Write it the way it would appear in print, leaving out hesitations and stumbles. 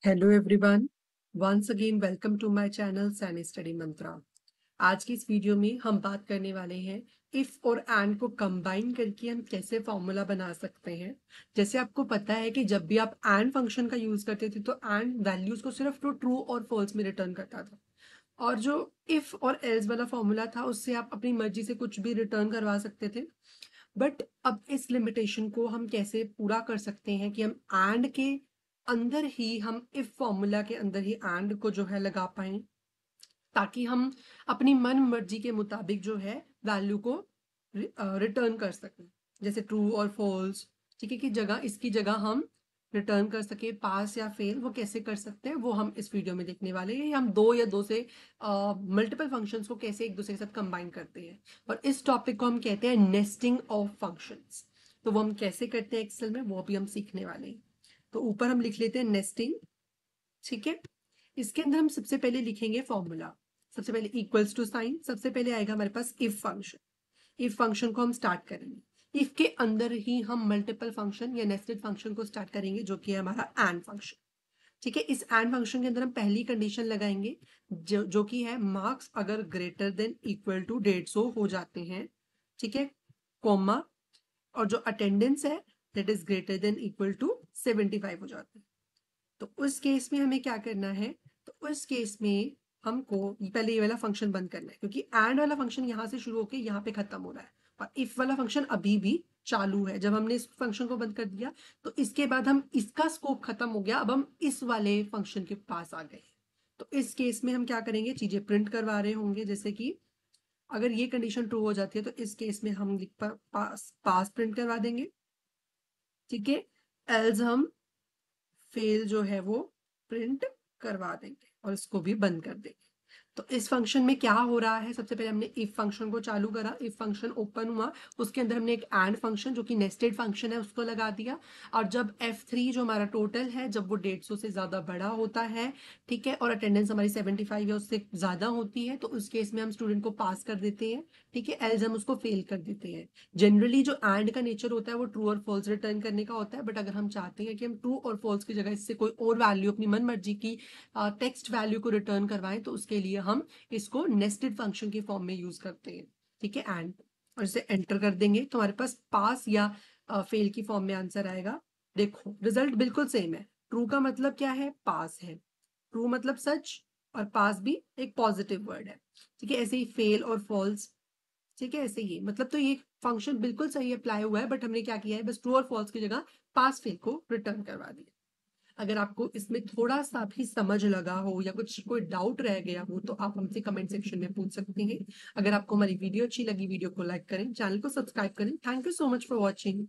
Hello everyone, once again welcome to my channel Saini study mantra. आज की इस वीडियो में हम बात करने वाले हैं इफ और एंड को कंबाइन करके हम कैसे फॉर्मूला बना सकते हैं। जैसे आपको पता है कि जब भी आप एंड फंक्शन का यूज करते थे तो एंड वैल्यूज को सिर्फ तो ट्रू और फॉल्स में रिटर्न करता था, और जो इफ और एल्स वाला फॉर्मूला था उससे आप अपनी मर्जी से कुछ भी रिटर्न करवा सकते थे। बट अब इस लिमिटेशन को हम कैसे पूरा कर सकते हैं कि हम एंड के अंदर ही हम इफ फॉर्मूला के अंदर ही एंड को जो है लगा पाए, ताकि हम अपनी मन मर्जी के मुताबिक जो है वैल्यू को रिटर्न कर सकें। जैसे ट्रू और फॉल्स, ठीक है, की जगह इसकी जगह हम रिटर्न कर सके पास या फेल। वो कैसे कर सकते हैं वो हम इस वीडियो में देखने वाले हैं। हम दो या दो से मल्टीपल फंक्शंस को कैसे एक दूसरे के साथ कंबाइन करते हैं, और इस टॉपिक को हम कहते हैं नेस्टिंग ऑफ फंक्शंस। तो वो हम कैसे करते हैं एक्सेल में वो भी हम सीखने वाले हैं। तो ऊपर हम लिख लेते हैं नेस्टिंग, ठीक है। इसके अंदर हम सबसे पहले लिखेंगे फॉर्मूला। सबसे पहले इक्वल्स टू साइन, सबसे पहले आएगा हमारे पास इफ फंक्शन। इफ फंक्शन को हम स्टार्ट करेंगे, इफ के अंदर ही हम मल्टीपल फंक्शन या नेस्टेड फंक्शन को स्टार्ट करेंगे जो कि है हमारा एंड फंक्शन, ठीक है। इस एंड फंक्शन के अंदर हम पहली कंडीशन लगाएंगे जो कि है मार्क्स अगर ग्रेटर देन इक्वल टू 150 हो जाते हैं, ठीक है, कॉमा, और जो अटेंडेंस है that is greater than equal to 75 हो जाते हैं। तो उस केस में हमें क्या करना है, तो उस केस में हमको पहले ये वाला फंक्शन बंद करना है, क्योंकि एंड वाला फंक्शन यहाँ से शुरू होकर यहाँ पे खत्म हो रहा है, और इफ वाला फंक्शन अभी भी चालू है। जब हमने इस फंक्शन को बंद कर दिया तो इसके बाद हम इसका स्कोप खत्म हो गया, अब हम इस वाले फंक्शन के पास आ गए। तो इस केस में हम क्या करेंगे, चीजें प्रिंट करवा रहे होंगे। जैसे कि अगर ये कंडीशन ट्रू हो जाती है तो इस केस में हम पास प्रिंट करवा देंगे, ठीक है। एल्स हम फेल जो है वो प्रिंट करवा देंगे और इसको भी बंद कर देंगे। तो इस फंक्शन में क्या हो रहा है, सबसे पहले हमने इफ फंक्शन को चालू करा, इफ फंक्शन ओपन हुआ, उसके अंदर हमने एक एंड फंक्शन जो कि नेस्टेड फंक्शन है उसको लगा दिया। और जब F3 जो हमारा टोटल है जब वो 150 से ज्यादा बड़ा होता है, ठीक है, और अटेंडेंस हमारी 75 या उससे ज्यादा होती है, तो उस केस में हम स्टूडेंट को पास कर देते हैं, ठीक है, एल्स हम उसको फेल कर देते हैं। जनरली जो एंड का नेचर होता है वो ट्रू और फॉल्स रिटर्न करने का होता है, बट अगर हम चाहते हैं कि हम ट्रू और फॉल्स की जगह इससे कोई और वैल्यू अपनी मन मर्जी की टेक्स्ट वैल्यू को रिटर्न करवाएं, तो उसके लिए हम इसको नेस्टेड फंक्शन के फॉर्म में यूज करते हैं, ठीक है, एंड। और इसे एंटर कर देंगे तो हमारे पास पास या फेल की फॉर्म में आंसर आएगा। देखो रिजल्ट बिल्कुल सेम है। ट्रू का मतलब क्या है, पास है, ट्रू मतलब सच, और पास भी एक पॉजिटिव वर्ड है, ठीक है। ऐसे ही फेल और फॉल्स, ठीक है, ऐसे ही मतलब तो ये फंक्शन बिल्कुल सही अप्लाई हुआ है, बट हमने क्या किया है, बस ट्रू और फॉल्स की जगह पास फेल को रिटर्न करवा दिया। अगर आपको इसमें थोड़ा सा भी समझ लगा हो या कुछ कोई डाउट रह गया हो तो आप हमसे कमेंट सेक्शन में पूछ सकते हैं। अगर आपको हमारी वीडियो अच्छी लगी, वीडियो को लाइक करें, चैनल को सब्सक्राइब करें। Thank you so much for watching.